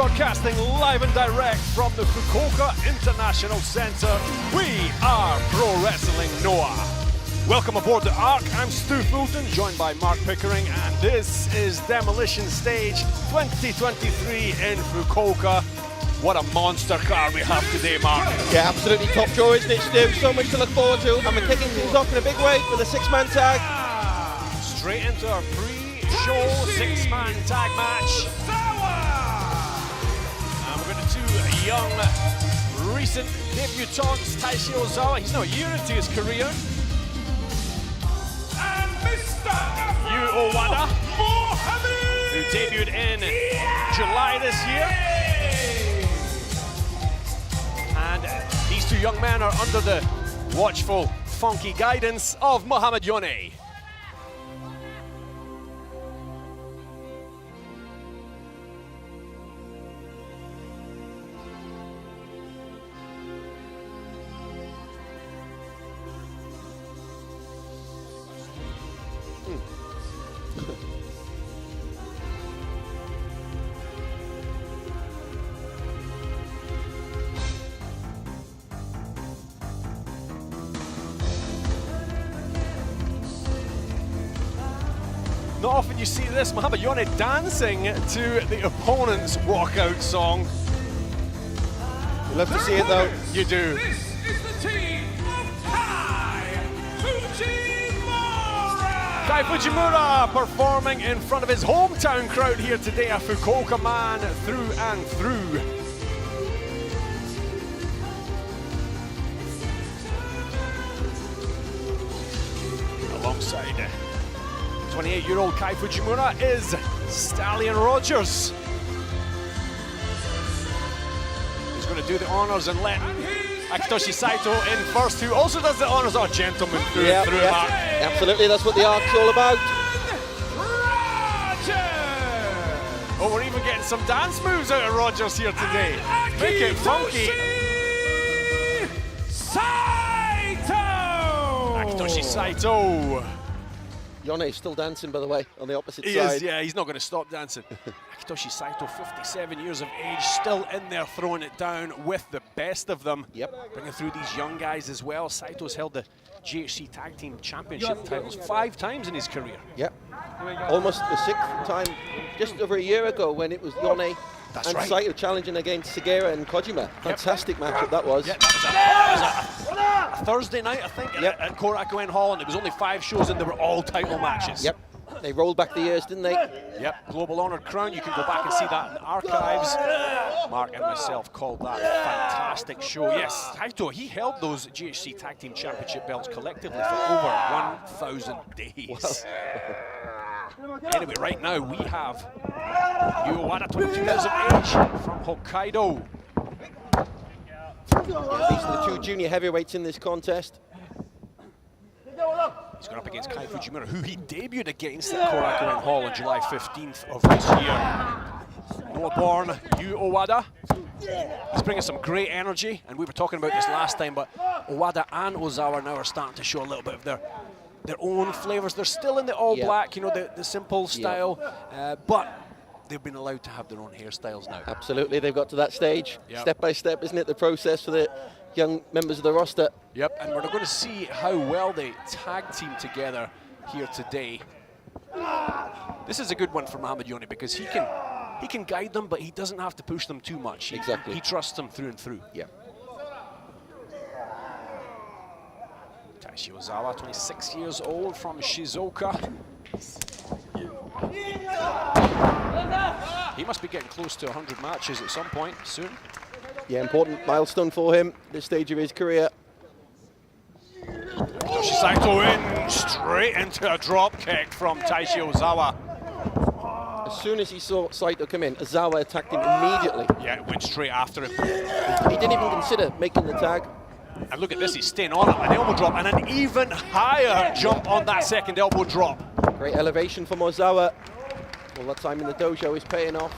broadcasting live and direct from the Fukuoka International Centre. We are Pro Wrestling Noah. Welcome aboard the Ark. I'm Stu Fulton, joined by Mark Pickering, and this is Demolition Stage 2023 in Fukuoka. What a monster car we have today, Mark. Yeah, absolutely top draw, isn't it, Stu? So much to look forward to. And we're kicking things off in a big way with a six-man tag. Straight into our pre-show six-man tag match. And we're going to do a young, recent debutants, Taishi Ozawa. He's now a year into his career. And Mr. Yu Owada, who debuted in July this year. And these two young men are under the watchful, funky guidance of Muhammad Yone. Not often you see this, Muhammad Yone dancing to the opponent's walkout song. We love to see it though. You do. This is the team of Kai Fujimura! Kai Fujimura performing in front of his hometown crowd here today, a Fukuoka man through and through. Alongside 28-year-old Kai Fujimura is Stallion Rogers. He's going to do the honours and let Akitoshi Saito in first, who also does the honours. Oh, gentleman through and through. Absolutely, that's what the Ark's all about. Oh, we're even getting some dance moves out of Rogers here today. Make it funky. Akitoshi Saito. Yone's still dancing, by the way, on the opposite side. He is, yeah, he's not going to stop dancing. Akitoshi Saito, 57 years of age, still in there throwing it down with the best of them. Yep. Bringing through these young guys as well. Saito's held the GHC Tag Team Championship titles 5 times in his career. Yep. Almost the 6th time, just over a year ago, when it was Yone and Saito challenging against Sugiura and Kojima. Fantastic matchup that was. Yeah, that was a Thursday night, I think, at Korakuen Hall, and it was only 5 shows and they were all title matches. Yep. They rolled back the years, didn't they? Yep, Global Honored Crown. You can go back and see that in the archives. Mark and myself called that a fantastic show. Yes, Saito, he held those GHC Tag Team Championship belts collectively for over 1,000 days. Anyway, right now we have Yu Owada, 22 years of age, from Hokkaido. Yeah, these are the 2 junior heavyweights in this contest. He's going up against Kai Fujimura, who he debuted against at Korakuen Hall on July 15th of this year. Noah-born Yu Owada. He's bringing some great energy, and we were talking about this last time, but Owada and Ozawa now are starting to show a little bit of their own flavors. They're still in the all-black, you know, the simple style, but they've been allowed to have their own hairstyles now. Absolutely, they've got to that stage. Step by step, isn't it, the process for the young members of the roster? Yep, and we're going to see how well they tag team together here today. This is a good one for Muhammad Yone because he can guide them, but he doesn't have to push them too much. Exactly. He trusts them through and through. Yeah. Taishi Ozawa, 26 years old, from Shizuoka. He must be getting close to 100 matches at some point soon. Yeah, important milestone for him at this stage of his career. Akitoshi Saito in, straight into a drop kick from Taishi Ozawa. As soon as he saw Saito come in, Ozawa attacked him immediately. Yeah, it went straight after him. He didn't even consider making the tag. And look at this, he's staying on it, an elbow drop, and an even higher jump on that second elbow drop. Great elevation from Ozawa. All that time in the dojo is paying off.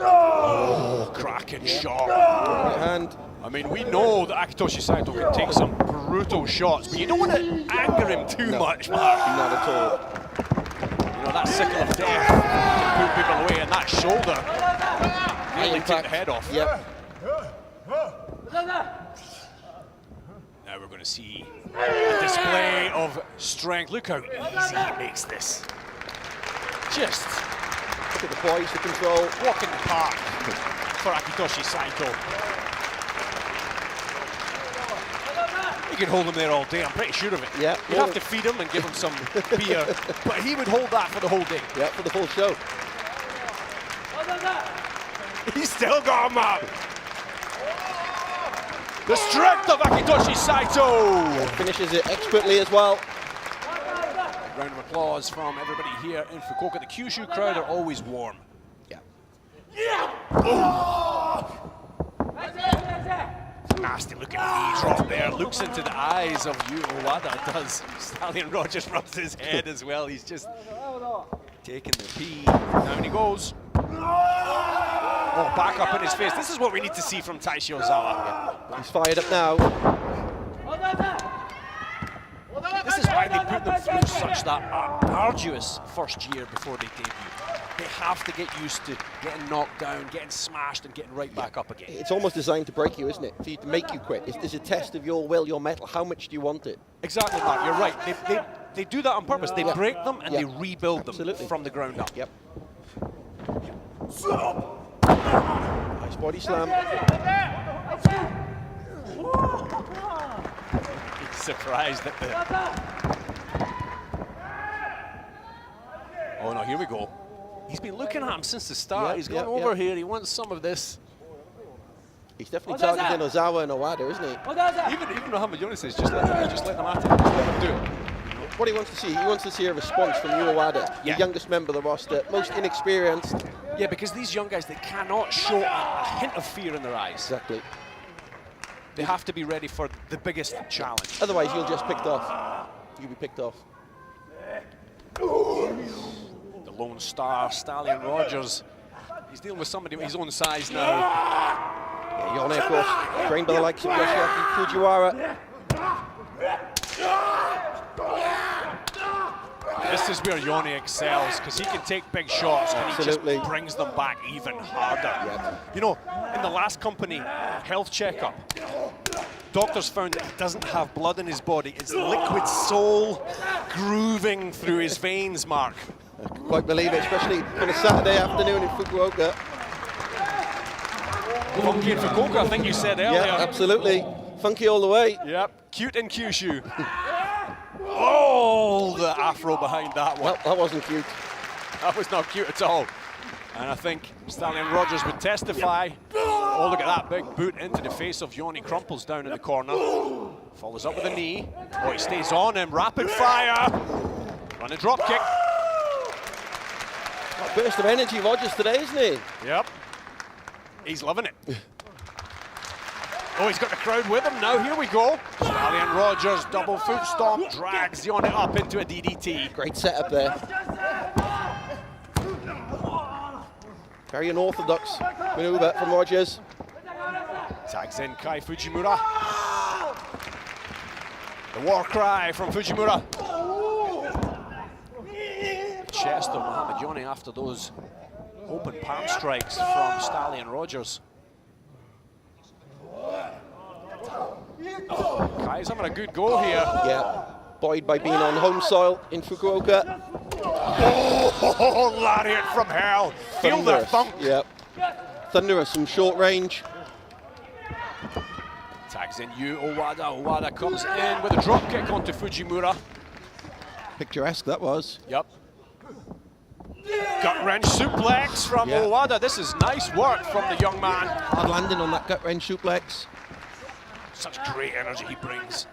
Oh, cracking shot. Right hand. I mean, we know that Akitoshi Saito can take some brutal shots, but you don't want to anger him too much, Mark. Not at all. You know, that sickle of death can put shoulder. Nearly took the head off. Yep. Now we're going to see a display of strength. Look how easy he makes this. Just Look at the poise, the control. walk in the park for Akitoshi Saito. You can hold him there all day, I'm pretty sure of it. Yeah. You'd have to feed him and give him some beer, but he would hold that for the whole day. Yeah, for the full show. He's still got him up. The strength of Akitoshi Saito. Finishes it expertly as well. Round of applause from everybody here in Fukuoka. The Kyushu crowd are always warm. Yeah. Nasty looking knee drop there. Looks into the eyes of Yu Owada. Does. Stallion Rogers rubs his head as well. He's just taking the pee. Down he goes. Oh, back up in his face. This is what we need to see from Taishi Ozawa. He's fired up now. This is why they put them through such that arduous first year before they debut. They have to get used to getting knocked down, getting smashed, and getting right back up again. It's almost designed to break you, isn't it? For you to make you quit. It's a test of your will, your mettle. How much do you want it? Exactly, Mark. You're right. They do that on purpose. They break them and they rebuild them from the ground up. Yep. Nice body slam. He's surprised at the... Oh no, here we go. He's been looking at him since the start. Yep, He's gone over here. He wants some of this. He's definitely targeting Ozawa and Owada, isn't he? Even Muhammad Yoni says, just let them at it. Just let them do it. What he wants to see, he wants to see a response from Yu Owada, the youngest member of the roster, most inexperienced. Yeah, because these young guys, they cannot show a hint of fear in their eyes. Exactly. They have to be ready for the biggest challenge. Otherwise, you'll just picked off. You'll be picked off. The Lone Star, Stallion Rogers. He's dealing with somebody his own size now. Yeah, Yone, of course, trained by the likes of Yoshiaki Fujiwara. This is where Yone excels, because he can take big shots and he just brings them back even harder. You know, in the last company health checkup, doctors found that he doesn't have blood in his body. It's liquid soul grooving through his veins, Mark. I can quite believe it, especially on a Saturday afternoon in Fukuoka. Funky in Fukuoka, I think you said earlier. Yeah, absolutely. Funky all the way. Yep, cute in Kyushu. Oh, the afro behind that one. Well, that wasn't cute. That was not cute at all. And I think Stallion Rogers would testify. Oh, look at that big boot into the face of Yoni. Crumples down in the corner. Follows up with a knee. Oh, he stays on him. Rapid fire. Running drop kick. What a burst of energy, Rogers, today, isn't he? Yep. He's loving it. Oh, he's got the crowd with him now. Here we go. Stallion Rogers, double foot stomp, drags Yone up into a DDT. Great setup there. Very unorthodox maneuver from Rogers. Tags in Kai Fujimura. The war cry from Fujimura. Chest of Muhammad Yone after those open palm strikes from Stallion Rogers. Kai's having a good go here. Yeah, buoyed by being on home soil in Fukuoka. Oh, lariat from hell. Feel the thump. Yep. Thunderous from short range. Tags in Yu Owada. Owada comes in with a drop kick onto Fujimura. Picturesque that was. Yep. Gut wrench suplex from Owada. This is nice work from the young man. Hard landing on that gut wrench suplex. Such great energy he brings.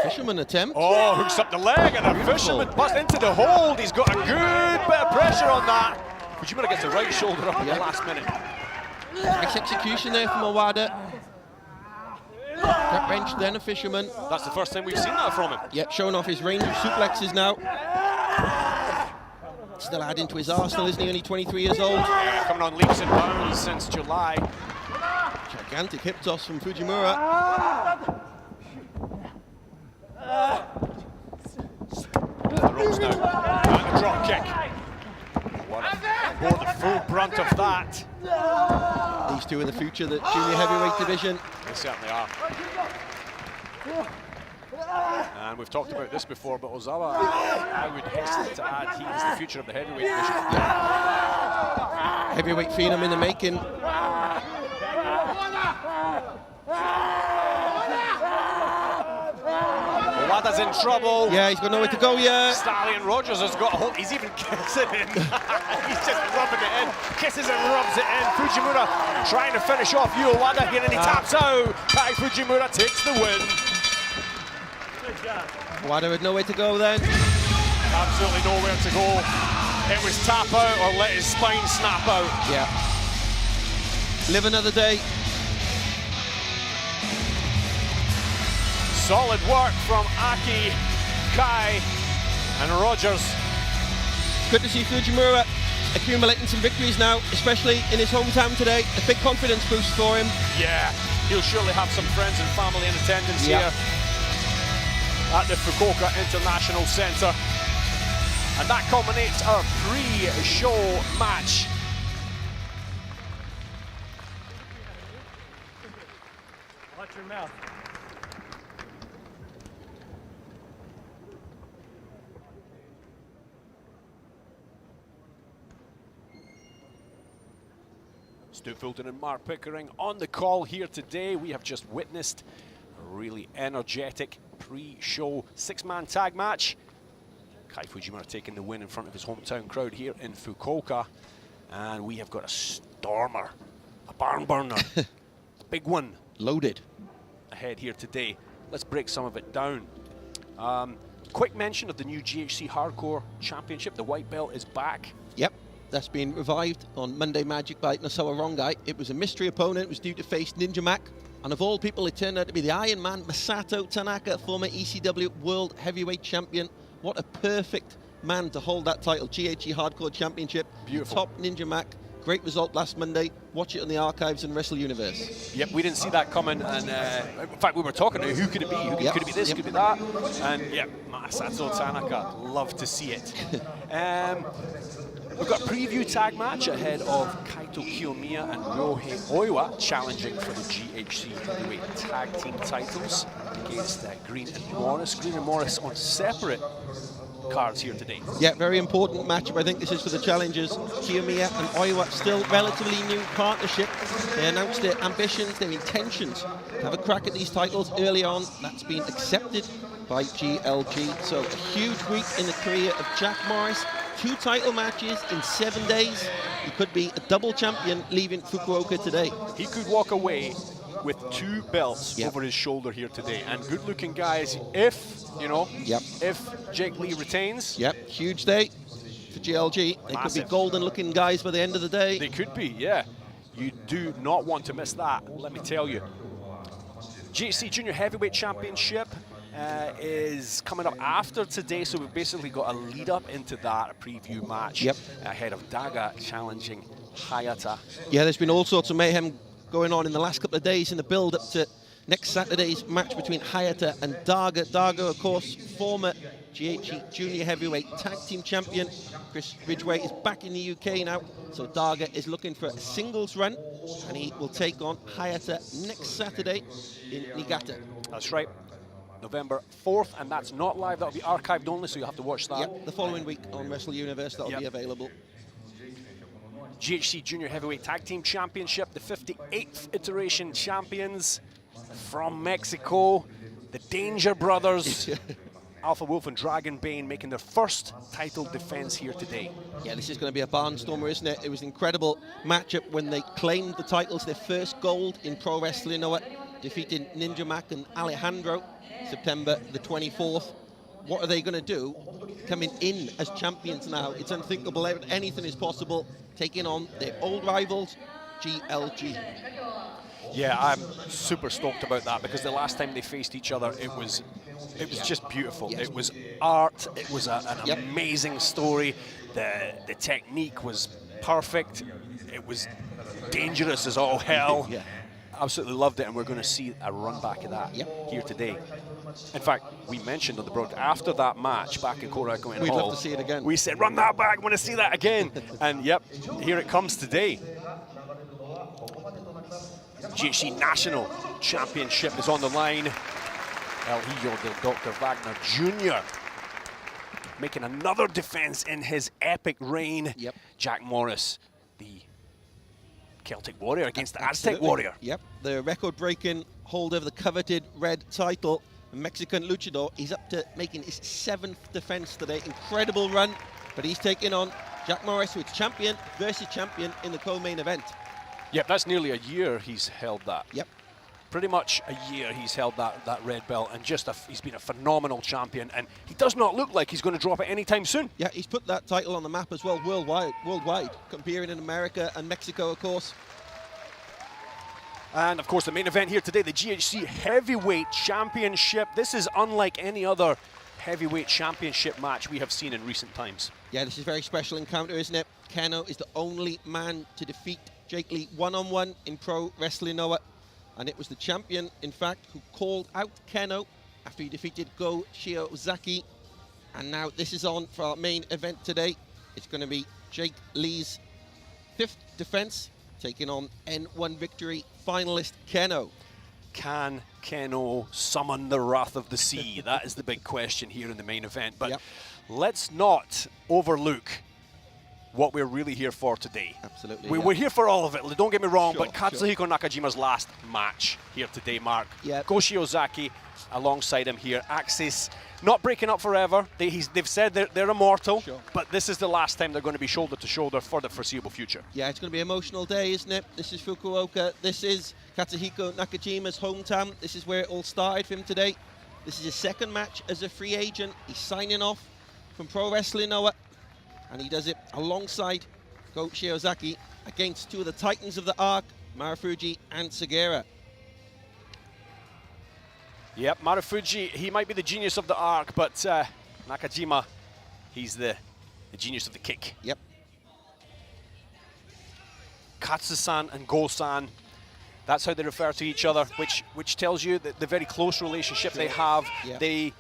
Fisherman attempt. Oh, hooks up the leg and a fisherman busts into the hold. He's got a good bit of pressure on that. Fujimura gets the right shoulder up in the last minute. Nice execution there from Owada. Gut wrench, then a fisherman. That's the first time we've seen that from him. Yep, showing off his range of suplexes now. Still adding to his arsenal, isn't he? Only 23 years old. Yeah, coming on leaps and bounds since July. Gigantic hip toss from Fujimura. The ropes now. And the drop kick. Bore the full brunt of that. These two in the future, the junior heavyweight division. They certainly are. And we've talked about this before, but Ozawa, I would hesitate to add he is the future of the heavyweight division. Heavyweight phenom in the making. Wada's in trouble. Yeah, he's got nowhere to go yet. Stallion Rogers has got a hold. He's even kissing him. He's just rubbing it in. Kisses and rubs it in. Fujimura trying to finish off Wada here, and he taps out. Kai Fujimura takes the win. Wada had nowhere to go then. Absolutely nowhere to go. It was tap out or let his spine snap out. Yeah. Live another day. Solid work from Aki, Kai, and Rogers. Good to see Fujimura accumulating some victories now, especially in his hometown today. A big confidence boost for him. Yeah, he'll surely have some friends and family in attendance here at the Fukuoka International Centre. And that culminates our pre-show match. Watch your mouth. Stu Fulton and Mark Pickering on the call here today. We have just witnessed a really energetic pre-show six-man tag match. Kai Fujimura taking the win in front of his hometown crowd here in Fukuoka. And we have got a stormer, a barn burner, a big one. Loaded. Ahead here today. Let's break some of it down. Quick mention of the new GHC Hardcore Championship. The white belt is back. Yep. That's been revived on Monday Magic by Nosawa Rongai. It was a mystery opponent. It was due to face Ninja Mac. And of all people, it turned out to be the Iron Man, Masato Tanaka, former ECW World Heavyweight Champion. What a perfect man to hold that title, GHC Hardcore Championship. Beautiful. Top Ninja Mac. Great result last Monday. Watch it on the archives in Wrestle Universe. Yep, we didn't see that coming, and in fact, we were talking about who could it be, could it be this, could it be that, and yeah, Masato Tanaka, love to see it. We've got a preview tag match ahead of Kaito Kiyomiya and Ryohei Oiwa challenging for the GHC Heavyweight Tag Team titles against Green and Morris. Green and Morris on separate cards here today. Yeah, very important matchup. I think this is for the challengers. Kiyomiya and Oiwa, still relatively new partnership. They announced their ambitions, their intentions to have a crack at these titles early on. That's been accepted by GLG. So a huge week in the career of Jack Morris. 2 title matches in 7 days. He could be a double champion leaving Fukuoka today. He could walk away with 2 belts over his shoulder here today. And good-looking guys, if, if Jake Lee retains. Yep, huge day for GLG. They could be golden-looking guys by the end of the day. They could be, yeah. You do not want to miss that, let me tell you. GHC Junior Heavyweight Championship is coming up after today, so we've basically got a lead up into that, a preview match ahead of Daga challenging Hayata. Yeah, there's been all sorts of mayhem going on in the last couple of days in the build up to next Saturday's match between Hayata and Daga. Daga, of course, former GHC Junior Heavyweight Tag Team Champion. Chris Ridgway is back in the UK now, so Daga is looking for a singles run, and he will take on Hayata next Saturday in Niigata. That's right. November 4th, and that's not live. That'll be archived only, so you'll have to watch that. Yep, the following week on Wrestle Universe, that'll be available. GHC Junior Heavyweight Tag Team Championship, the 58th iteration champions from Mexico, the Danger Brothers, Alpha Wolf and Dragon Bane making their first title defense here today. Yeah, this is going to be a barnstormer, isn't it? It was an incredible matchup when they claimed the titles, their first gold in pro wrestling, defeating Ninja Mac and Alejandro, September the 24th. What are they going to do? Coming in as champions now. It's unthinkable. Anything is possible. Taking on their old rivals, GLG. Yeah, I'm super stoked about that, because the last time they faced each other, it was just beautiful. Yes. It was art. It was an amazing story. The technique was perfect. It was dangerous as all hell. absolutely loved it, and we're going to see a run back of that here today. In fact, we mentioned on the broadcast after that match back in Korakuen We'd Hall, love to see it again. we said, run that back, I want to see that again. And yep, here it comes today. GHC National Championship is on the line. El Hijo del Dr. Wagner Jr. making another defense in his epic reign. Yep. Jack Morris, the Celtic Warrior against the Aztec Warrior. Yep, the record-breaking holder of the coveted red title, Mexican luchador. He's up to making his 7th defense today. Incredible run, but he's taking on Jack Morris, who's champion versus champion in the co-main event. Yep, that's nearly a year he's held that. Yep. Pretty much a year he's held that red belt, and just he's been a phenomenal champion, and he does not look like he's going to drop it anytime soon. Yeah, he's put that title on the map as well, worldwide, comparing in America and Mexico, of course. And of course, the main event here today, the GHC Heavyweight Championship. This is unlike any other heavyweight championship match we have seen in recent times. Yeah, this is a very special encounter, isn't it? Kenoh is the only man to defeat Jake Lee one-on-one in Pro Wrestling Noah. And it was the champion, in fact, who called out Kenoh after he defeated Go Shiozaki. And now this is on for our main event today. It's going to be Jake Lee's 5th defense, taking on N1 Victory finalist Kenoh. Can Kenoh summon the wrath of the sea? That is the big question here in the main event. But let's not overlook what we're really here for today. Absolutely. We're here for all of it, don't get me wrong, Sure, but Katsuhiko Nakajima's last match here today, Mark. Yeah. Go Shiozaki alongside him here. Axis not breaking up forever. They've said they're immortal, but this is the last time they're going to be shoulder to shoulder for the foreseeable future. Yeah, it's going to be an emotional day, isn't it? This is Fukuoka. This is Katsuhiko Nakajima's hometown. This is where it all started for him today. This is his 2nd match as a free agent. He's signing off from Pro Wrestling Noah, and he does it alongside Go Shiozaki against 2 of the titans of the Arc, Marufuji and Sugiura. Yep, Marufuji, he might be the genius of the Arc, but Nakajima, he's the genius of the kick. Yep. Katsu-san and Go-san, that's how they refer to each other, which tells you that the very close relationship they have. Yep. They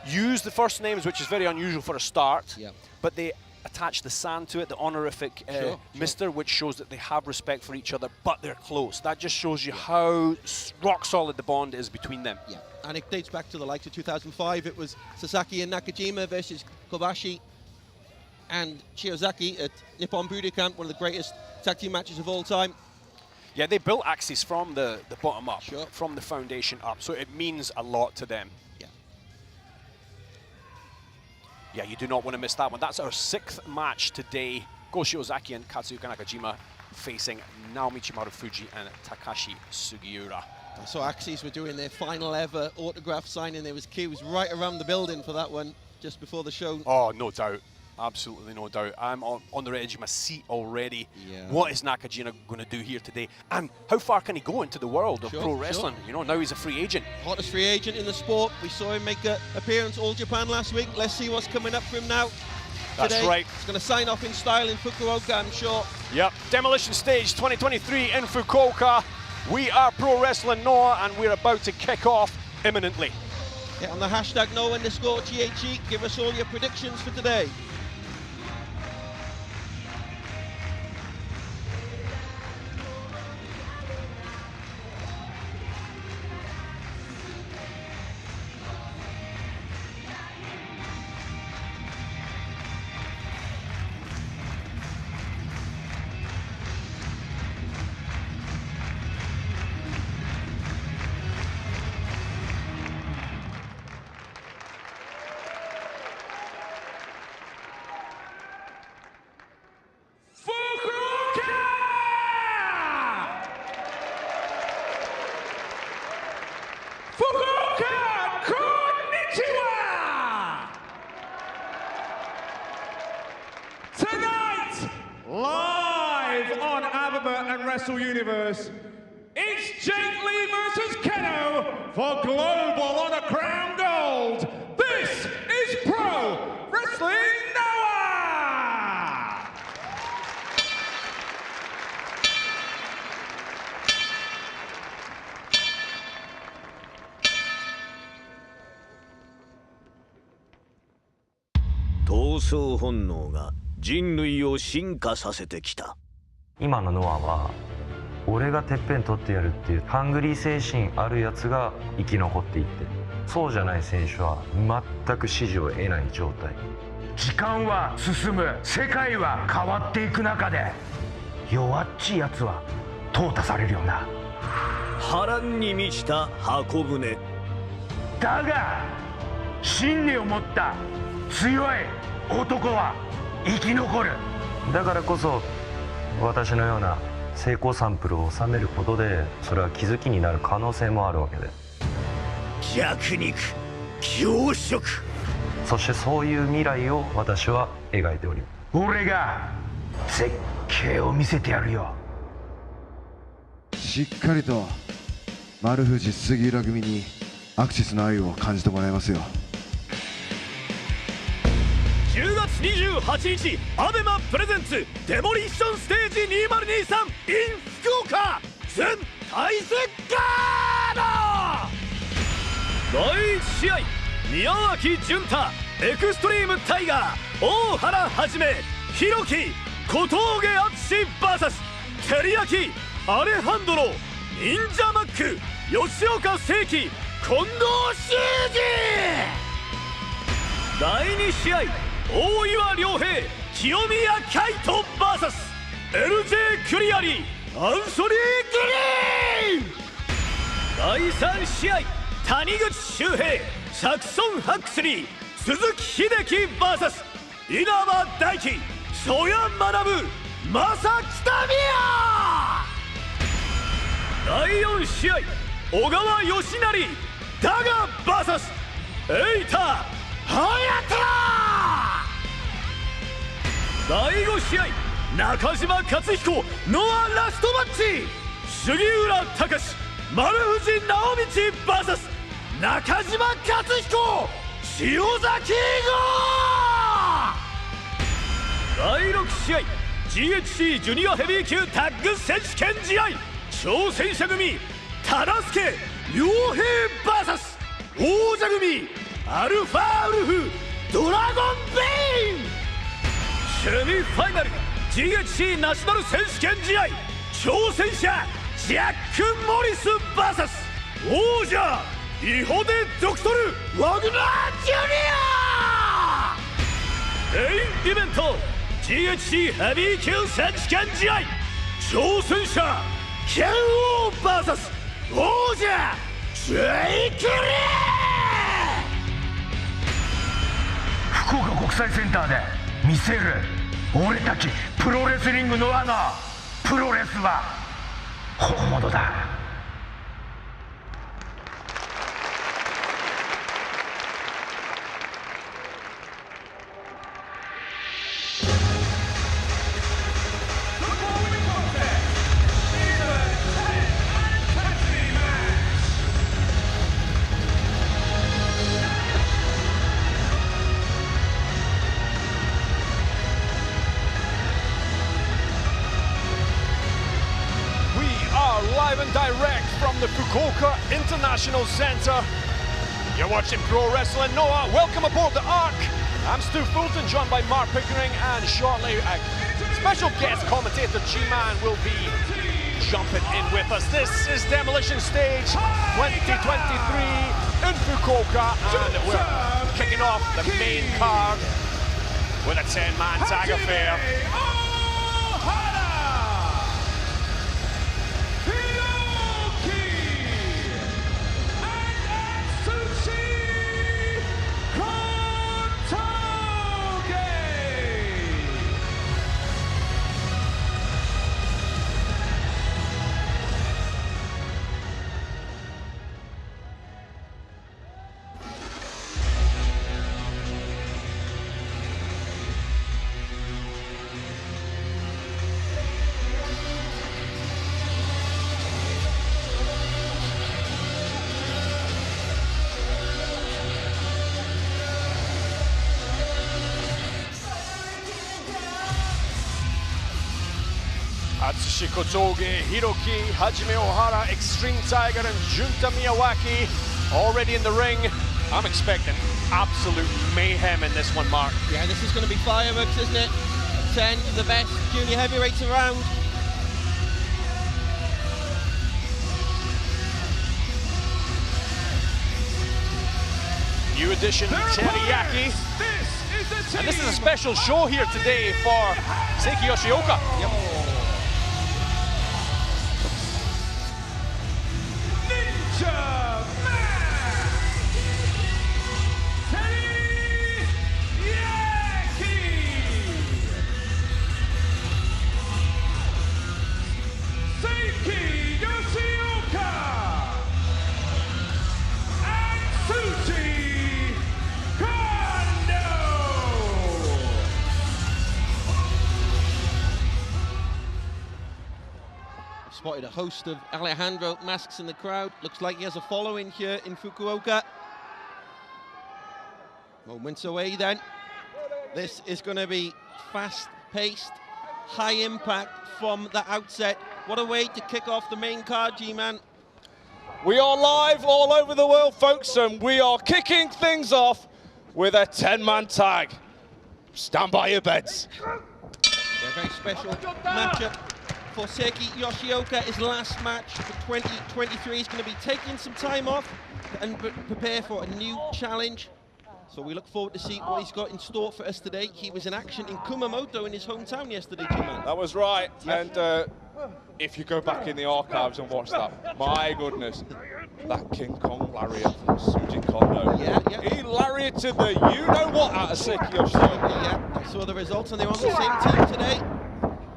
use the first names, which is very unusual for a start, Yep. but they attach the san to it, the honorific Mr., which shows that they have respect for each other, but they're close. That just shows you how rock solid the bond is between them. Yeah, and it dates back to the likes of 2005. It was Sasaki and Nakajima versus Kobashi and Shiozaki at Nippon Budokan, one of the greatest tag team matches of all time. Yeah, they built Axis from the bottom up, Sure. from the foundation up, so it means a lot to them. Yeah, you do not want to miss that one. That's our 6th match today. Go Shiozaki and Katsuhiko Nakajima facing Naomichi Marufuji and Takashi Sugiura. I saw Axis were doing their final ever autograph signing. There was queues right around the building for that one just before the show. Oh, no doubt. Absolutely no doubt. I'm on the edge of my seat already. Yeah. What is Nakajima going to do here today? And how far can he go into the world of pro wrestling? You know, now he's a free agent. Hottest free agent in the sport. We saw him make an appearance All Japan last week. Let's see what's coming up for him now. That's today. right. He's going to sign off in style in Fukuoka, I'm sure. Yep. Demolition Stage 2023 in Fukuoka. We are Pro Wrestling Noah, and we're about to kick off imminently. Get on the hashtag #Noah_GHE. Give us all your predictions for today. Fukuoka, konnichiwa! Tonight, live on ABEMA and Wrestle Universe, it's Jake Lee versus Kenoh for Global Honor Crown Gold. This is Pro Wrestling Noah! 闘争本能が人類を進化させてきた。今のノアは俺がてっぺん取ってやるっていうハングリー精神あるやつが生き残っていって、そうじゃない選手は全く支持を得ない状態。時間は進む、世界は変わっていく中で弱っちいやつは淘汰されるよな。波乱に満ちた箱舟だが信念を持った強い男は生き残る。だからこそ私のような成功サンプルを収めることで、それは気づきになる可能性もあるわけで、弱肉強食、そしてそういう未来を私は描いております。俺が絶景を見せてやるよ。しっかりと丸藤杉浦組にアクシスの愛を感じてもらいますよ。10月28日アベマプレゼンツデモリッションステージ2023 in 福岡全大雪カード。第1試合、宮脇潤太エクストリームタイガー大原はじめひろき小峠淳 VS 照り焼きアレハンドロ忍者マック吉岡聖輝近藤修二。第2試合、大岩良平清宮海斗 VS LJ クリアリーアンソニー・グリーン。第3試合、谷口周平サクソン・ハックスリー鈴木秀樹 VS 稲葉大輝曽谷学正北宮。第4試合、小川義成ダガ VS エイタ隼人。第5試合、中島克彦ノアラストマッチ杉浦隆丸藤直道 VS 中島克彦塩崎豪。第6試合、 GHC ジュニアヘビー級タッグ選手権試合挑戦者組忠助良平 VS 王者組アルファウルフドラゴンベイン。セミファイナル GHC ナショナル選手権試合挑戦者ジャック・モリス VS 王者イホデ・ドクトル・ワグナー・ジュニア。メインイベント GHC ヘビー級選手権試合挑戦者剣王 VS 王者ジェイク・リー。福岡国際センターで見せる俺たちプロレスリングのプロレスは本物だ。Live and direct from the Fukuoka International Center. You're watching Pro Wrestling Noah. Welcome aboard the Ark. I'm Stu Fulton, joined by Mark Pickering, and shortly a special guest commentator G-Man will be jumping in with us. This is Demolition Stage 2023 in Fukuoka, and we're kicking off the main card with a 10-man tag affair. Katsuhiko Nakajima, Hiroki, Hajime Ohara, Extreme Tiger and Junta Miyawaki already in the ring. I'm expecting absolute mayhem in this one, Mark. Yeah, this is going to be fireworks, isn't it? 10 the best junior heavyweights around. New edition teriyaki. And this is a special show here today for Seiki Yoshioka. Yep. Ninja Man! Teriyaki! Seiki Yoshioka! And Tsuji Kondo! Spotted a host of Alejandro masks in the crowd. Looks like he has a following here in Fukuoka. Moments away then. This is going to be fast-paced, high impact from the outset. What a way to kick off the main card, G-Man. We are live all over the world, folks, and we are kicking things off with a 10-man tag. Stand by your beds. A very special matchup for Seiki Yoshioka. His last match for 2023. He's going to be taking some time off and prepare for a new challenge. So we look forward to see what he's got in store for us today. He was in action in Kumamoto in his hometown yesterday, G-Man. That was right. And if you go back in the archives and watch that, my goodness, that King Kong lariat from Tsuji Kondo. Yeah. He lariated the you-know-what out of Seiki Yoshioka. Yeah, I saw the results and they were on the same team today.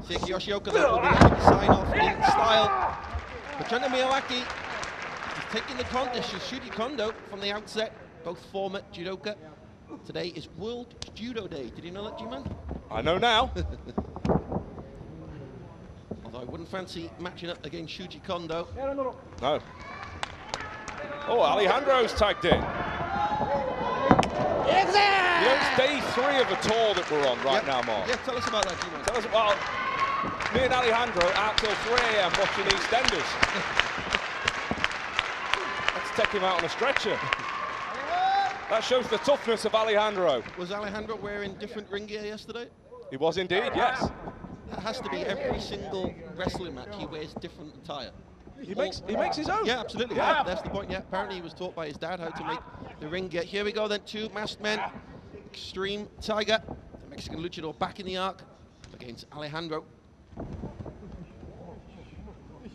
Seiki Yoshioka though will be able to sign off in style. But Junta Miyawaki is taking the contest to Shuji Kondo from the outset. Both former judoka. Today is World Judo Day. Did you know that, G-Man? I know now. Although I wouldn't fancy matching up against Shuji Kondo. No. Oh, Alejandro's tagged in. You know, it's day 3 of a tour that we're on right now, Mark. Yeah, tell us about that, G-Man. Tell us, well, me and Alejandro out till 3 AM watching EastEnders. Let's take him out on a stretcher. That shows the toughness of Alejandro. Was Alejandro wearing different ring gear yesterday? He was indeed, yes. That has to be every single wrestling match. He wears different attire. He makes his own. Yeah, absolutely. Yeah, that's the point. Yeah, apparently he was taught by his dad how to make the ring gear. Here we go then, 2 masked men. Extreme Tiger, the Mexican luchador, back in the arc against Alejandro.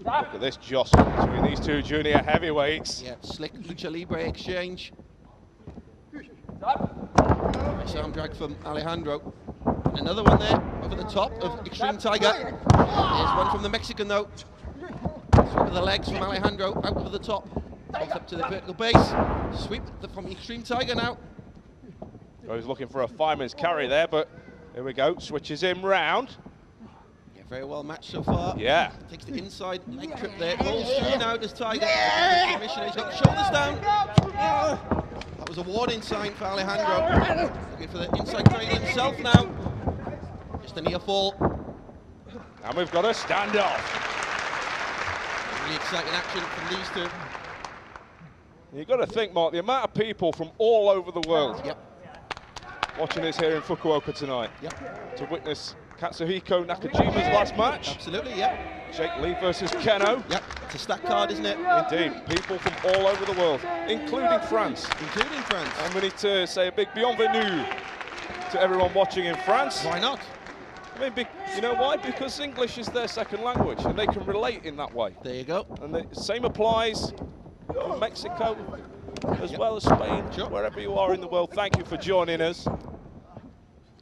Look at this jostle between these 2 junior heavyweights. Yeah, slick lucha libre exchange. Nice arm drag from Alejandro. And another one there over the top of Extreme Tiger. There's one from the Mexican though. Sweep of the legs from Alejandro out over the top. Both up to the vertical base. Sweep from Extreme Tiger now. Oh, he's looking for a fireman's carry there, but here we go. Switches him round. Yeah, very well matched so far. Yeah. Takes the inside leg trip there. Rolls through now, does Tiger. He's got the shoulders down. That was a warning sign for Alejandro. Looking for the inside cradle himself now. Just a near fall. And we've got a standoff. Really exciting action from these 2. You've got to think, Mark, the amount of people from all over the world watching this here in Fukuoka tonight to witness Katsuhiko Nakajima's last match. Absolutely, yeah. Jake Lee versus Kenoh. Yep, it's a stacked card, isn't it? Indeed, people from all over the world, including France. Including France. And we need to say a big bienvenue to everyone watching in France. Why not? I mean, you know why? Because English is their second language, and they can relate in that way. There you go. And the same applies in Mexico, as well as Spain, wherever you are in the world. Thank you for joining us.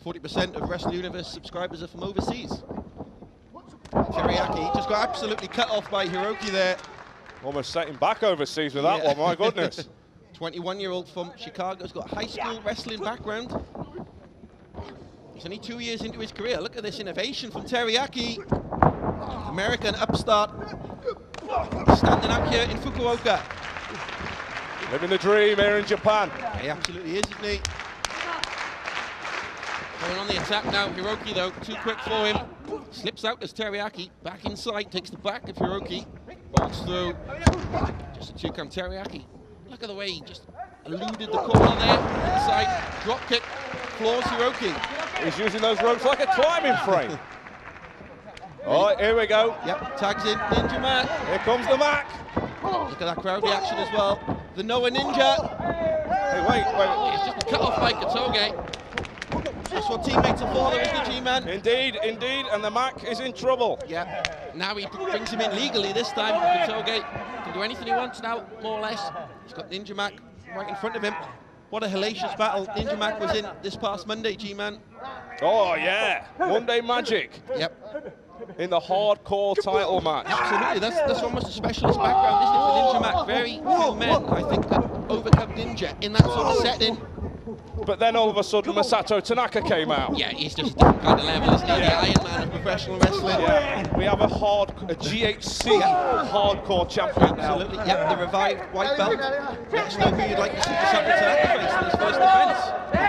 40% of Wrestle Universe subscribers are from overseas. Teriyaki just got absolutely cut off by Hiroki there. Almost set him back overseas with that one, my goodness. 21-year-old from Chicago, has got a high school wrestling background. He's only 2 years into his career. Look at this innovation from Teriyaki. American upstart. Standing out here in Fukuoka. Living the dream here in Japan. He absolutely is, isn't he? Going on the attack now, Hiroki though, too quick for him. Slips out as Teriyaki, back inside, takes the back of Hiroki. Bolts through. Just a 2-count Teriyaki. Look at the way he just eluded the corner there. Inside drop kick, floors Hiroki. He's using those ropes like a climbing frame. All right, here we go. Yep, tags in Ninja Mac. Here comes the Mac. Look at that crowd reaction as well. The Noah Ninja. Hey, wait. It's just cut off by Katoge. That's what teammates are for, though, isn't it, G-Man? Indeed, and the Mac is in trouble. Yeah, now he brings him in legally this time. Katoge can do anything he wants now, more or less. He's got Ninja Mac right in front of him. What a hellacious battle Ninja Mac was in this past Monday, G-Man. Oh, yeah. Monday Magic. Yep. In the hardcore title match. Absolutely, that's almost a specialist background, isn't it, for Ninja Mac? Very few men, I think, that overcome Ninja in that sort of setting. But then all of a sudden Masato Tanaka came out. Yeah, he's just a different kind of level, isn't he? Yeah. The Iron Man of professional wrestling. Yeah, we have a GHC hardcore champion now. Absolutely, yep, the revived white belt. Let us know who you'd like to see Masato Tanaka face in his first defense.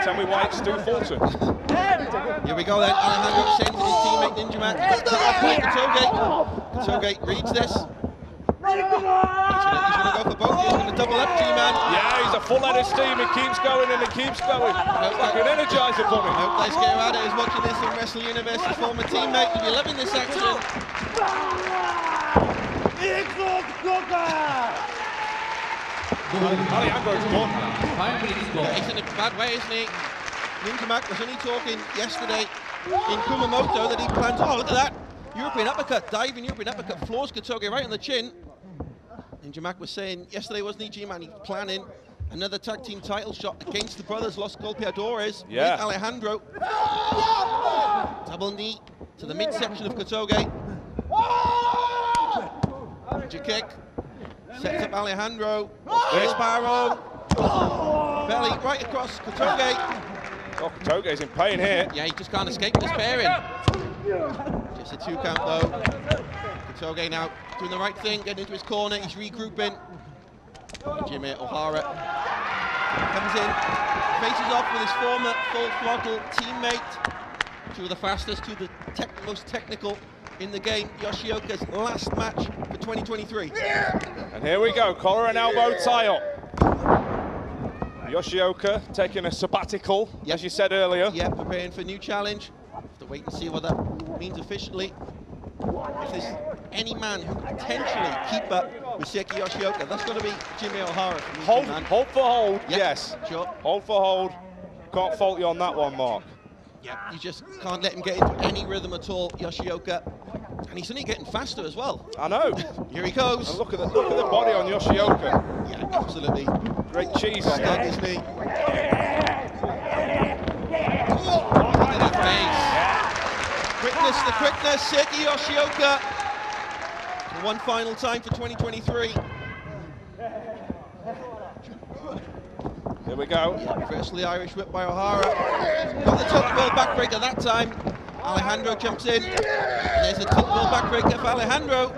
Tell me why it's Stu Fulton. Here we go then, Alejandro sends his teammate Ninja Mac. He's cut off by Katoge. Katoge reads this. He's gonna go for both. He's gonna double up, G-Man. Yeah, he's a full head of steam. He keeps going and he keeps going. It's like an Energizer bunny. I hope Daisuke Harada is watching this in Wrestle Universe, his former teammate. He'll be loving this action. Alejandro's gone. He's in a bad way, isn't he? Ninja Mac was only talking yesterday in Kumamoto that he plans. Oh, look at that! European uppercut, diving European uppercut, floors Katoge right on the chin. Ninja Mac was saying yesterday, wasn't he, G-Man? He's planning another tag team title shot against the brothers Los Golpeadores. Yeah. With Alejandro. Double knee to the midsection of Katoge. Ninja kick. Sets up Alejandro. Disparo. Belly right across Katoge. Oh, Katoge's in pain here. Yeah, he just can't escape this pairing. Just a 2 count though. Katoge now doing the right thing, getting into his corner, he's regrouping. Jimmy Ohara comes in, faces off with his former full throttle teammate. 2 of the fastest, 2 of the most technical in the game. Yoshioka's last match for 2023. And here we go, collar and elbow tie-up. Yoshioka taking a sabbatical, as you said earlier. Yeah, preparing for a new challenge. Have to wait and see what that means officially. If there's any man who could potentially keep up with Seiki Yoshioka, that's got to be Jimmy Ohara. Hold for hold, yep, yes. Sure. Hold for hold. Can't fault you on that one, Mark. Yeah, you just can't let him get into any rhythm at all, Yoshioka. And he's only getting faster as well. I know. Here he goes. And look at the body on Yoshioka. Yeah, absolutely. Great cheese on that. Isn't he? Look at that face. The quickness, Seiki Yoshioka. One final time for 2023. Here we go. Yeah, reversely Irish whip by Ohara. Got the tilt world backbreaker that time. Alejandro jumps in. There's the tilt world backbreaker for Alejandro.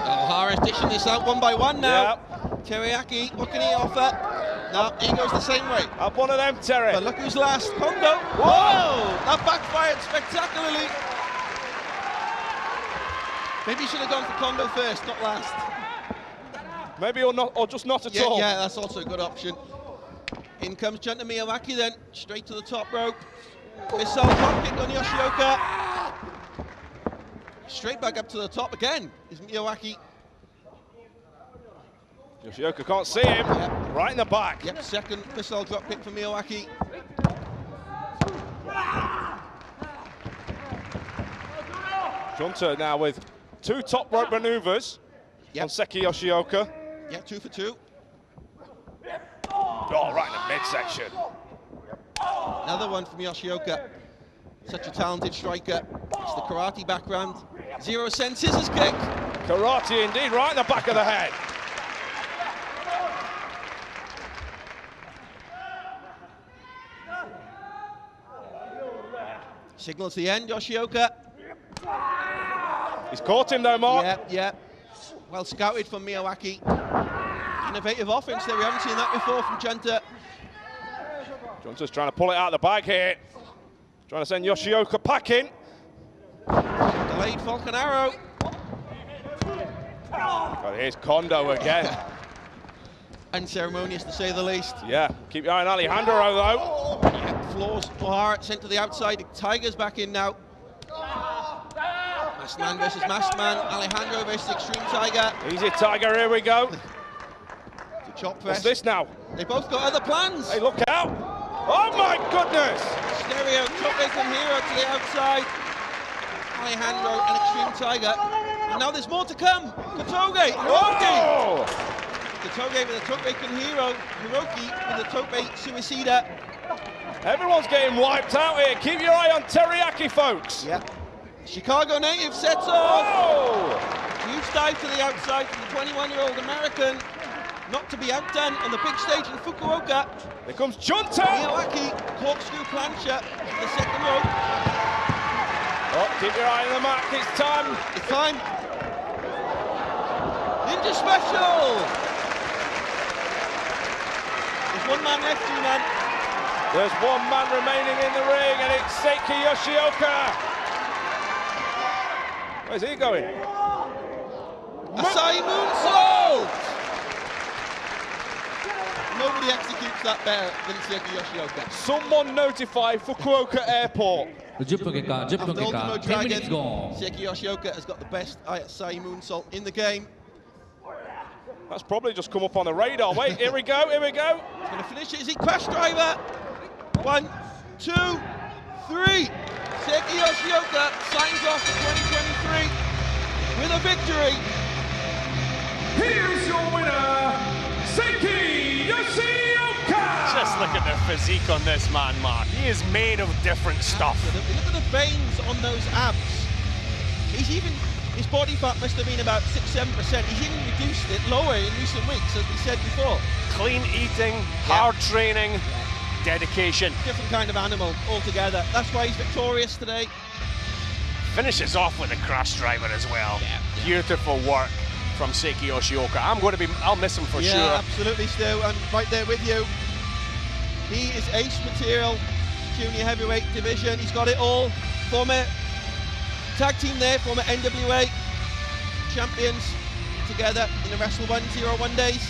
Ohara's dishing this out one by one now. Yep. Teriyaki, what can he offer? No, he goes the same way. Up one of them, Terry. But look who's last. Kondo. Whoa! That backfired spectacularly. Maybe you should have gone for Kondo first, not last. Maybe or not, or just not at all. Yeah, that's also a good option. In comes Junta Miyawaki then, straight to the top rope. Missile drop kick on Yoshioka. Straight back up to the top again is Miyawaki. Yoshioka can't see him. Yep. Right in the back. Yep, second missile drop kick for Miyawaki. Junta now with 2 top rope maneuvers on Seiki Yoshioka. Yeah, 2 for 2. Oh, right in the midsection. Another one from Yoshioka. Such a talented striker. It's the karate background. 0 cent scissors kick. Karate indeed, right in the back of the head. Signals the end, Yoshioka. He's caught him though, Mark. Yeah. Well scouted from Miyawaki. Innovative offense there, we haven't seen that before from Junta. Junta's trying to pull it out of the bag here. Trying to send Yoshioka packing. Delayed Falcon Arrow. But here's Kondo again. unceremonious to say the least. Yeah, keep your eye on Alejandro though. Yeah, Floors, O'Hara sent to the outside. Tiger's back in now. Masked man versus masked man. Alejandro versus Extreme Tiger. Easy Tiger, here we go. The chop press. What's this now? They both got other plans. Hey, look out! Oh my goodness! Stereo, top and Hero to the outside. Alejandro and Extreme Tiger. And now there's more to come. Katoge, Hiroki. Katoge with a Tope Hero. Hiroki with a Tope Suicida. Everyone's getting wiped out here. Keep your eye on Teriyaki, folks. Yeah. Chicago native sets off. Huge dive to the outside from the 21-year-old American. Not to be outdone on the big stage in Fukuoka. Here comes Junta. Miyawaki, corkscrew plancha in the second rope. Oh, keep your eye on the mark. It's time. It's time. Ninja special. There's one man left, two-man. There's one man remaining in the ring, and it's Seiki Yoshioka. Where's he going? Asai moonsault! Nobody executes that better than Seiki Yoshioka. Someone notify Fukuoka Airport. 10分経過、10分経過、Ultimo 10 Dragon, minutes gone. Seiki Yoshioka has got the best Asai moonsault in the game. That's probably just come up on the radar. Wait, here we go, here we go. He's going to finish it. Is he crash driver? 1, 2, 3. Seiki Yoshioka signs off for 2023 with a victory. Here's your winner, Seiki Yoshioka! Just look at the physique on this man, Mark. He is made of different stuff. Absolutely. Look at the veins on those abs. His body fat must have been about 6-7%. He's even reduced it lower in recent weeks, as we said before. Clean eating, hard training, dedication. Different kind of animal altogether. That's why he's victorious today. Finishes off with a crash driver as well. Beautiful work from Seiki Yoshioka. I'll miss him for sure. Absolutely, Stu. I'm right there with you. He is ace material, junior heavyweight division. He's got it all. Former tag team there, former NWA champions together in the Wrestle 101 days.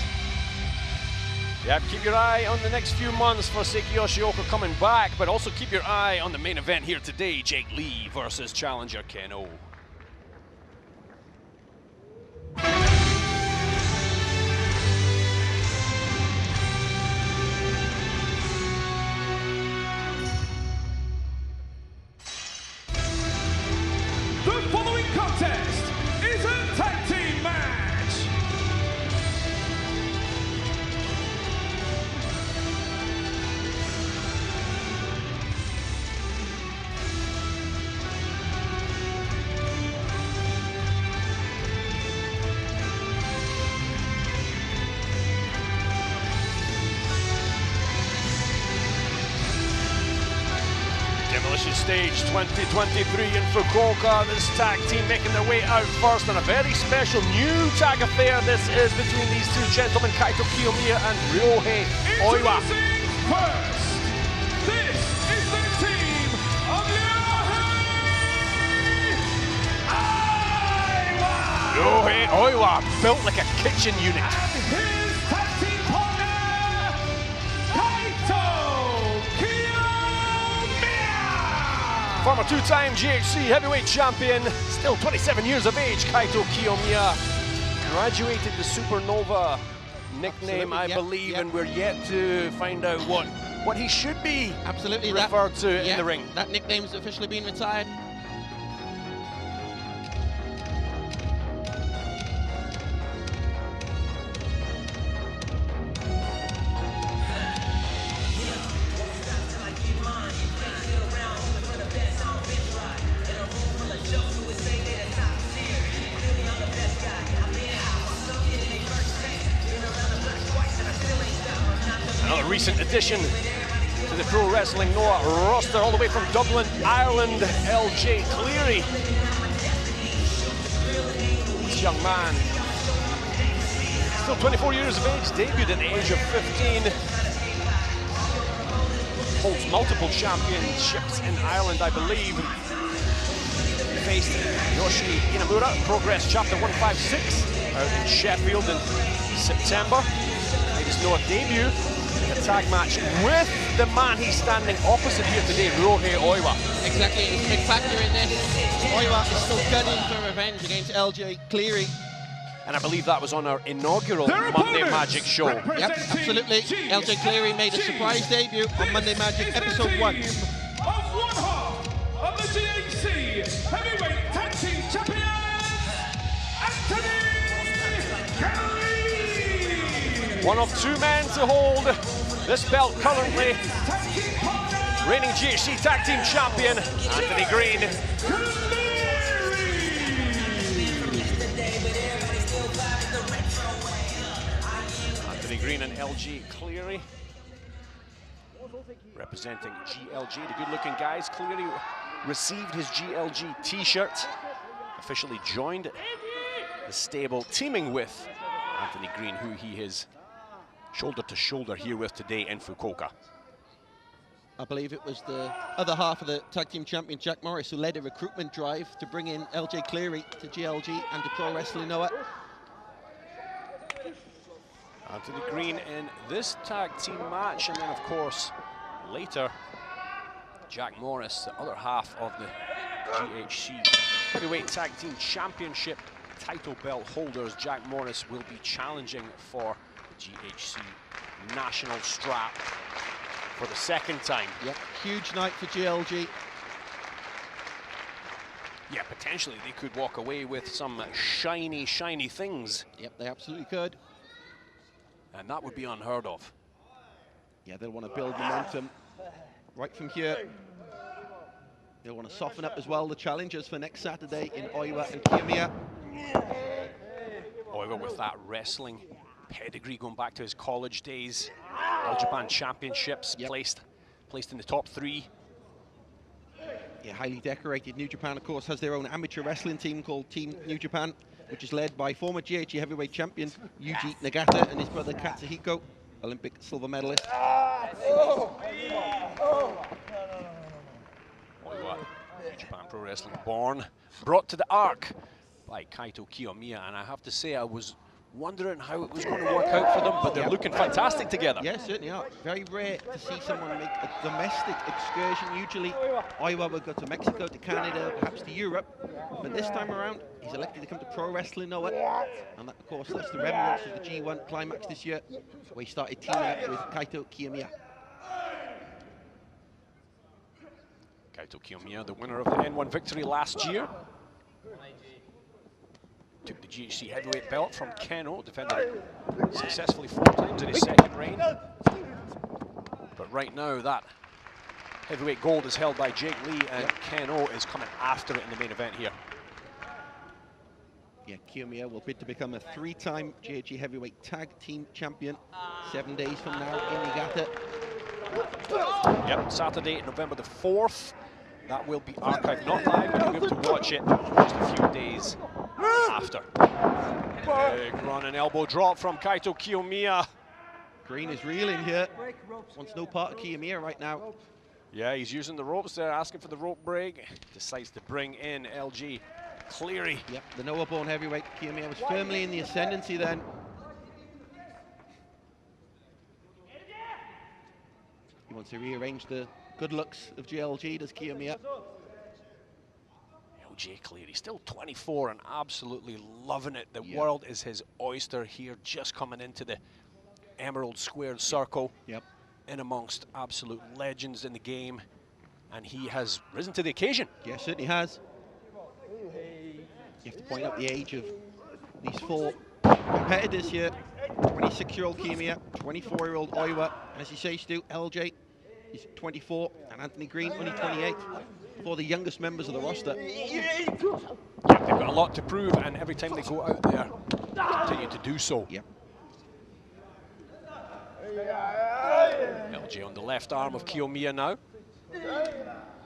Yeah, keep your eye on the next few months for Seiki Yoshioka coming back, but also keep your eye on the main event here today, Jake Lee versus challenger Kenoh. The following contest is a tag team match. Demolition Stage 2023 in Fukuoka. This tag team making their way out first on a very special new tag affair. This is between these two gentlemen, Kaito Kiyomiya and Ryohei Oiwa. Introducing first, this is the team of Ryohei Oiwa, built like a kitchen unit. and his tag team partner, Kaito Kiyomiya. Former two-time GHC heavyweight champion, still 27 years of age, Kaito Kiyomiya. Graduated the Supernova nickname, I believe, and we're yet to find out what he should be referred to in the ring. That nickname's officially been retired. Another recent addition to the Pro Wrestling Noah roster, all the way from Dublin, Ireland, LJ Cleary. This young man, still 24 years of age, debuted at the age of 15. Holds multiple championships in Ireland, I believe. Faced Yoshi Inamura, Progress Chapter 156, out in Sheffield in September. Made witness Noah debut in a tag match with the man he's standing opposite here today, Ryohei Oiwa. Exactly, it's a big factor in this. Oiwa is still gunning for revenge against LJ Cleary. And I believe that was on our inaugural Monday Magic show. Yep, absolutely. LJ Cleary made a surprise debut on Monday Magic episode 1. Of one half of the GHC Heavyweight Tag Team Champions, Anthony Cleary! One of 2 men to hold this belt currently. Reigning GHC Tag Team Champion, Anthony Green. Green and LG Cleary representing GLG, the good-looking guys. Cleary received his GLG t-shirt, officially joined the stable, teaming with Anthony Green, who he is shoulder to shoulder here with today in Fukuoka. I believe it was the other half of the tag team champion, Jack Morris, who led a recruitment drive to bring in LJ Cleary to GLG and to Pro Wrestling Noah. Anthony Green in this tag team match, and then of course later Jack Morris, the other half of the GHC Heavyweight Tag Team Championship title belt holders. Jack Morris will be challenging for the GHC national strap for the 2nd time. Yep, huge night for GLG. Yeah, potentially they could walk away with some shiny, shiny things. Yep, they absolutely could. And that would be unheard of. Yeah, they'll want to build momentum right from here. They'll want to soften up as well the challengers for next Saturday in Oiwa and Kiyomiya. Oiwa with that wrestling pedigree going back to his college days. All Japan Championships, placed in the top 3. Yeah, highly decorated. New Japan, of course, has their own amateur wrestling team called Team New Japan, which is led by former GHC heavyweight champion Yuji Nagata and his brother Katsuhiko, Olympic silver medalist. Oiwa, Japan Pro Wrestling born, brought to the Arc by Kaito Kiyomiya, and I have to say I was wondering how it was going to work out for them, but they're looking fantastic together. Yeah, certainly are. Very rare to see someone make a domestic excursion. Usually Oiwa would go to Mexico, to Canada, perhaps to Europe, but this time around he's elected to come to Pro Wrestling Noah, and that, of course, that's the remnants of the G1 climax this year, where he started teaming up with Kaito Kiyomiya. Kaito Kiyomiya, the winner of the N1 victory last year. Took the GHC heavyweight belt from Kenoh, defended it successfully 4 times in his 2nd reign. But right now that heavyweight gold is held by Jake Lee, and Kenoh is coming after it in the main event here. Yeah, Kiyomiya will bid to become a 3-time GHC heavyweight tag team champion 7 days from now in Niigata. Yep, Saturday, November the 4th. That will be archived, not live, but you'll be able to watch it just a few days after. Big run and elbow drop from Kaito Kiyomiya. Green is reeling here. Wants no part of Kiyomiya right now. Yeah, he's using the ropes there, asking for the rope break. Decides to bring in LG Cleary. Yep, the Noah-born heavyweight Kiyomiya was firmly in the ascendancy then. He wants to rearrange the good looks of GLG, does Kiyomiya. LG Cleary, still 24 and absolutely loving it. The world is his oyster here, just coming into the Emerald Squared Circle. Yep. In amongst absolute legends in the game, and he has risen to the occasion. Yeah, certainly has. You have to point out the age of these 4 competitors here. 26-year-old Kiyomiya, 24-year-old Oiwa, and as you say, Stu, LJ is 24, and Anthony Green only 28. 4 the youngest members of the roster. Yeah, they've got a lot to prove, and every time they go out there, they continue to do so. Yep. LJ on the left arm of Kiyomiya now.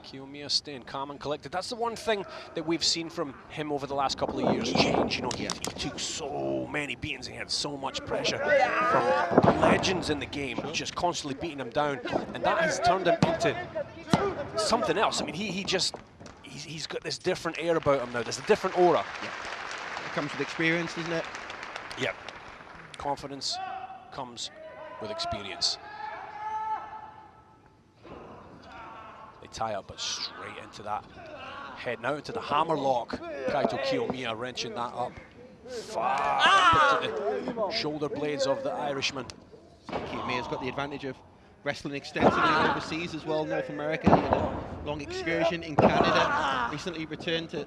Kiyomiya staying calm and collected. That's the one thing that we've seen from him over the last couple of years change. You know, he took so many beatings, he had so much pressure from legends in the game, just constantly beating him down, and that has turned him into something else. I mean, he's got this different air about him now. There's a different aura. Yeah. It comes with experience, doesn't it? Yep. Confidence comes with experience. They tie up, but straight into that. Heading out into the hammer lock. Kaito Kiyomiya wrenching that up. Far up into the shoulder blades of the Irishman. Kiyomiya's got the advantage of wrestling extensively overseas as well, North America. He had a long excursion in Canada. Recently returned to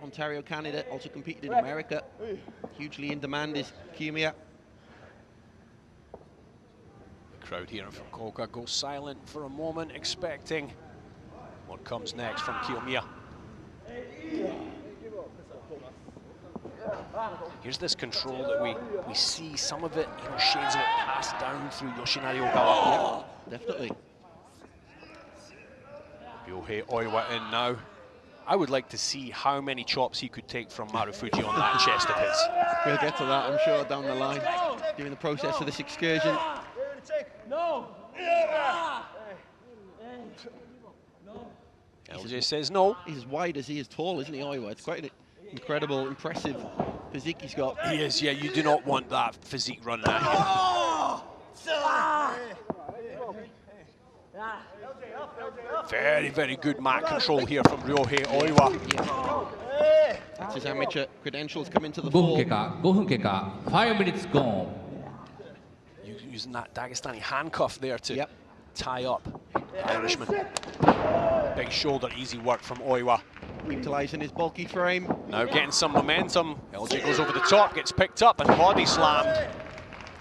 Ontario, Canada. Also competed in America. Hugely in demand is Kiyomiya. The crowd here in Fukuoka goes silent for a moment, expecting what comes next from Kiyomiya. Here's this control that we see some of it, shades of it passed down through Yoshinari Ogawa. Yeah, definitely. Ryohei Oiwa in now. I would like to see how many chops he could take from Marufuji on that chest of his. We'll get to that, I'm sure, down the line during the process of this excursion. LJ says no. He's as wide as he is tall, isn't he, Oiwa? It's quite an incredible, impressive physique he's got. He is, yeah. You do not want that physique running at you. Very, very good mat control here from Ryohei Oiwa. Yeah. That's his amateur credentials come into the 5 fore. 分経過、5分経過、5 minutes gone. Using that Dagestani handcuff there to tie up the Irishman. Big shoulder, easy work from Oiwa. Utilising his bulky frame. Now getting some momentum. LJ goes over the top, gets picked up and body slammed.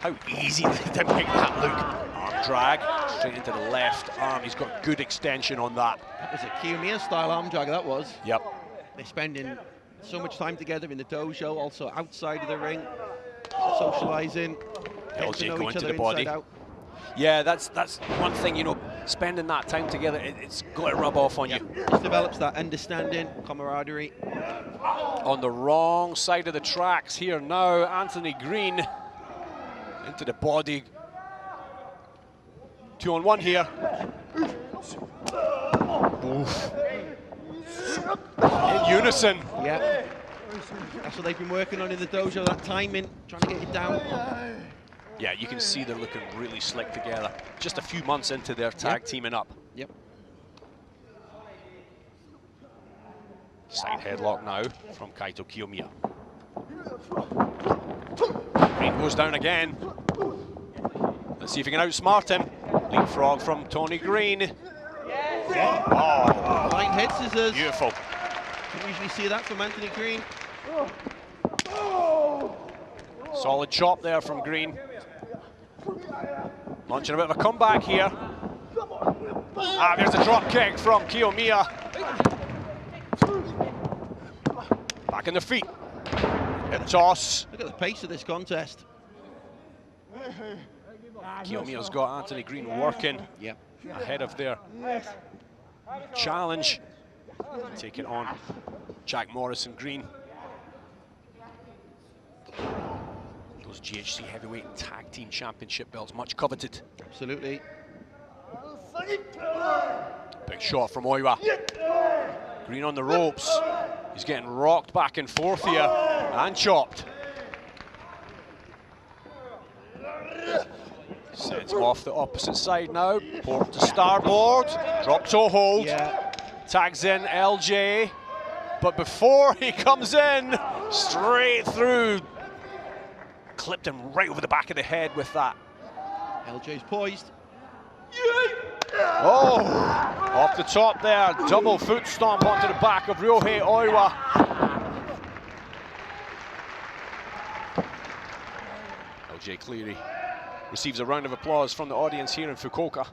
How easy to make that look. Arm drag, straight into the left arm. He's got good extension on that. That was a Kiyomiya style arm drag, that was. Yep. They're spending so much time together in the dojo, also outside of the ring, socialising. LJ going to the body. Yeah, that's one thing, spending that time together, it's got to rub off on you. Just develops that understanding, camaraderie. On the wrong side of the tracks here now, Anthony Green into the body. 2-on-1 here. Oof. In unison. Yeah. That's what they've been working on in the dojo, that timing, trying to get it down. Yeah, you can see they're looking really slick together. Just a few months into their tag teaming up. Yep. Side headlock now from Kaito Kiyomiya. Green goes down again. Let's see if he can outsmart him. Leapfrog from Tony Green. Oh, Blind head scissors. Beautiful. Don't usually see that from Anthony Green. Solid chop there from Green. Launching a bit of a comeback here. There's a drop kick from Kiyomiya. Back in the feet. Hip toss. Look at the pace of this contest. Kiyomiya's got Anthony Green working ahead of their challenge. Take it on Jack Morris and Green. Those GHC heavyweight tag team championship belts, much coveted. Absolutely. Big shot from Oiwa. Green on the ropes. He's getting rocked back and forth here and chopped. Sends him off the opposite side now. Port to starboard. Drop toe hold. Tags in LJ. But before he comes in, straight through. Clipped him right over the back of the head with that. LJ's poised. Oh, off the top there. Double foot stomp onto the back of Ryohei Oiwa. LJ Cleary receives a round of applause from the audience here in Fukuoka.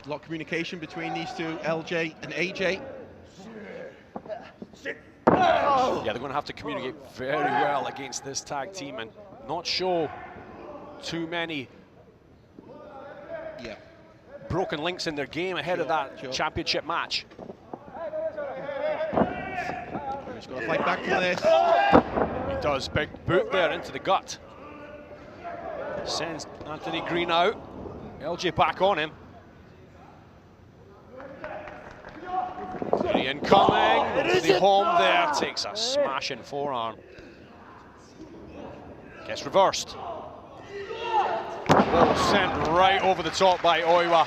A lot of communication between these two, LJ and AJ. Yeah, they're going to have to communicate very well against this tag team and not show too many broken links in their game ahead of that championship match. He's got to fight back from this. He does. Big boot there into the gut. Sends Anthony Green out. LJ back on him. Green incoming. The home there takes a smashing forearm. Gets reversed. Ball sent right over the top by Oiwa.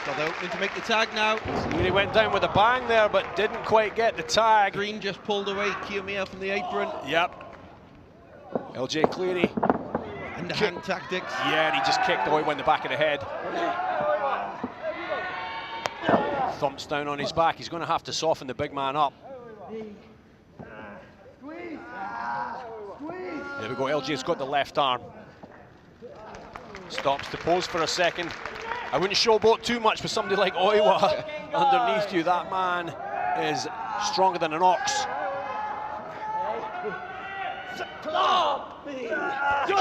Got the opening to make the tag now. He went down with a bang there, but didn't quite get the tag. Green just pulled away Kiyomiya from the apron. Yep. LJ Cleary. And the hand tactics. Yeah, and he just kicked Oiwa in the back of the head. Thumps down on his back. He's going to have to soften the big man up. There we go, LJ's got the left arm. Stops to pose for a second. I wouldn't showboat too much with somebody like Oiwa underneath you. That man is stronger than an ox.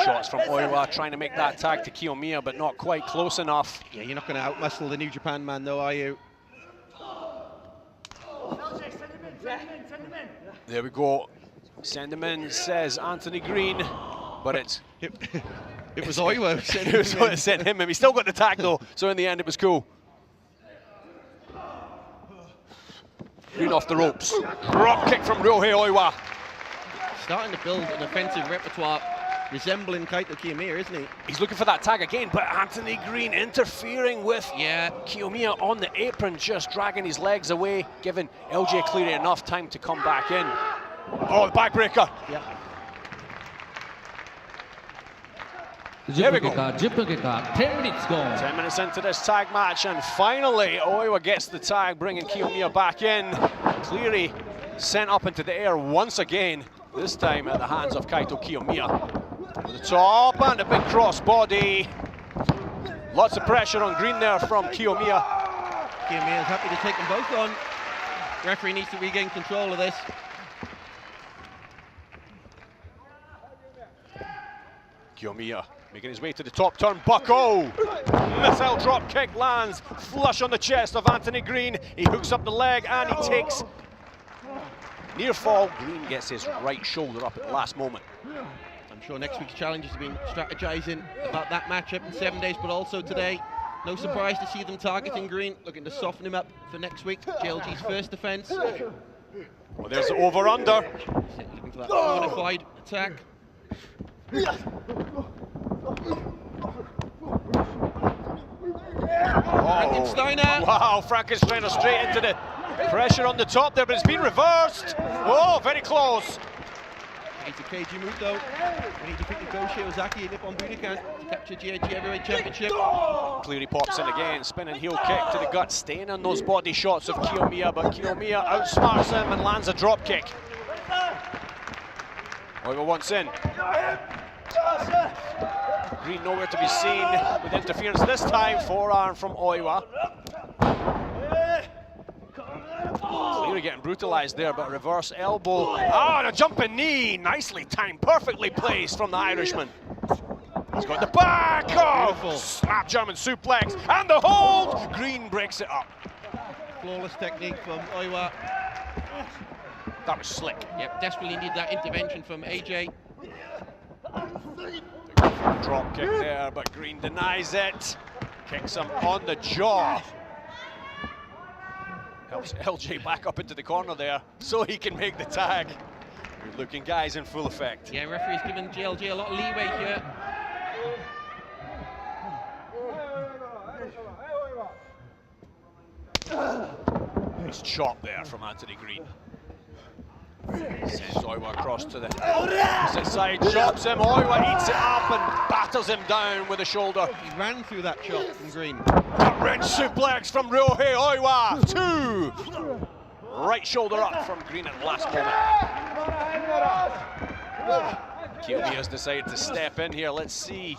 Shots from Oiwa trying to make that tag to Kiyomiya, but not quite close enough. Yeah, you're not going to outmuscle the New Japan man though, are you? There we go. Send him in, says Anthony Green, but it was Oiwa who sent him in. He still got the tag though, so in the end it was cool. Green off the ropes. Drop kick from Ryohei Oiwa. Starting to build an offensive repertoire resembling Kaito Kiyomiya, isn't he? He's looking for that tag again, but Anthony Green interfering with Kiyomiya on the apron, just dragging his legs away, giving LJ Cleary enough time to come back in. Oh, the backbreaker. Yeah. There we go. 10 minutes gone. 10 minutes into this tag match, and finally Oiwa gets the tag, bringing Kiyomiya back in. Cleary sent up into the air once again, this time at the hands of Kaito Kiyomiya. With the top and a big cross body. Lots of pressure on Green there from Kiyomiya. Kiyomiya's happy to take them both on. Referee needs to regain control of this. Kiyomiya making his way to the top turnbuckle. Missile drop kick lands flush on the chest of Anthony Green. He hooks up the leg and he takes near fall. Green gets his right shoulder up at the last moment. I'm sure next week's challengers have been strategizing about that matchup in 7 days, but also today. No surprise to see them targeting Green, looking to soften him up for next week. JLG's first defense. Well, there's the over-under. Looking for that modified attack. Frankensteiner. Wow, Frankensteiner straight into the pressure on the top there, but it's been reversed. Oh, very close. It's a KG move though. We need to pick the Go Shiozaki and Nippon Budokan to capture GIG Heavyweight Championship. Cleary pops in again, spinning heel kick to the gut, staying on those body shots of Kiyomiya, but Kiyomiya outsmarts him and lands a drop kick. Oiwa once in. Green nowhere to be seen with interference this time. Forearm from Oiwa. Cleary getting brutalized there, but reverse elbow. Ah, and a jumping knee. Nicely timed, perfectly placed from the Irishman. He's got the back. Oh, snap German suplex. And the hold. Green breaks it up. Flawless technique from Oiwa. That was slick. Yep, desperately need that intervention from AJ. Drop kick there, but Green denies it. Kicks him on the jaw. Helps LJ back up into the corner there so he can make the tag. Good looking guys in full effect. Yeah, referee's giving JLJ a lot of leeway here. Nice chop there from Anthony Green. Sends Oiwa across to the opposite side, chops him. Oiwa eats it up and batters him down with a shoulder. He ran through that chop from Green. Gut wrench suplex from Ryohei Oiwa. 2. Right shoulder up from Green at the last moment. Kiyomiya's decided to step in here. Let's see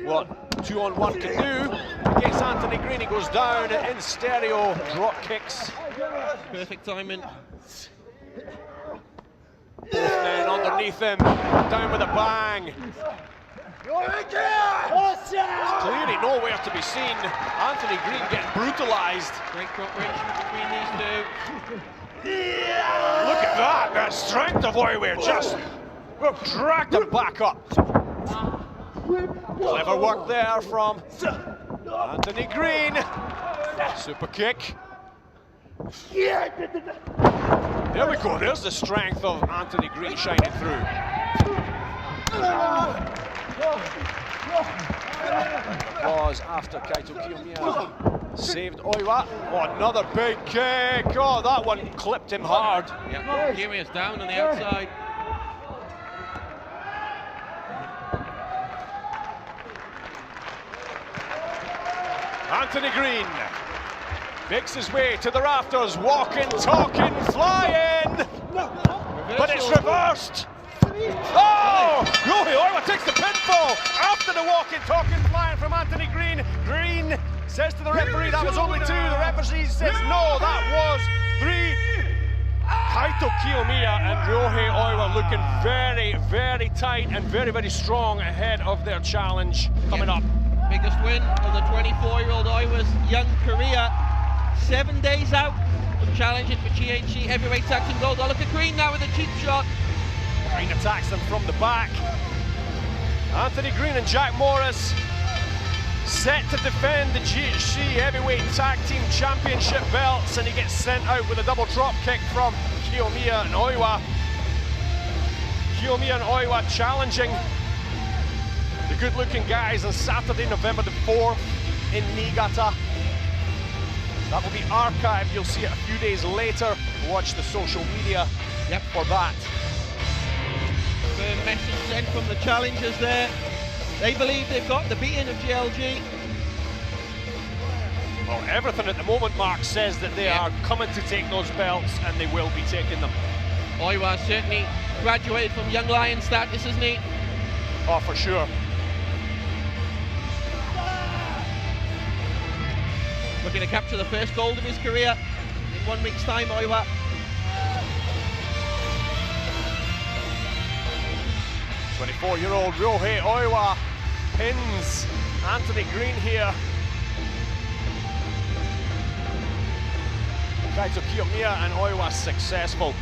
what 2-on-1 can do against Anthony Green. He goes down in stereo, drop kicks. Perfect timing. Both men underneath him, down with a bang. Clearly nowhere to be seen. Anthony Green getting brutalized. Great cooperation between these two. Look at that, the strength of Oiwa just dragged him back up. Clever work there from Anthony Green. Super kick. There we go, there's the strength of Anthony Green shining through. Was after Kaito Kiyomiya saved Oiwa. Oh, another big kick. Oh, that one clipped him hard. Yeah, Kiyomiya's down on the outside. Anthony Green makes his way to the rafters, walking, talking, flying. But it's reversed. Oh! Ryohei Oiwa takes the pinfall after the walking, talking, flying from Anthony Green. Green says to the referee that was only 2. The referee says no, that was 3. Kaito Kiyomiya and Ryohei Oiwa looking very, very tight and very, very strong ahead of their challenge coming up. Biggest win of the 24-year-old Oiwa's young career. 7 days out from challenging for GHC heavyweight tag team gold. Oh, look at Green now with a cheap shot. Green attacks them from the back. Anthony Green and Jack Morris set to defend the GHC heavyweight tag team championship belts, and he gets sent out with a double drop kick from Kiyomiya and Oiwa. Kiyomiya and Oiwa challenging the good-looking guys on Saturday, November the 4th in Niigata. That will be archived. You'll see it a few days later. Watch the social media for that. The message sent from the challengers there. They believe they've got the beating of GLG. Well, everything at the moment, Mark, says that they are coming to take those belts, and they will be taking them. Oiwa certainly graduated from Young Lion status, isn't he? Oh, for sure. Looking to capture the first gold of his career in 1 week's time, Oiwa. '24-year-old Ryohei Oiwa pins Anthony Green here. Kaito Kiyomiya and Oiwa successful.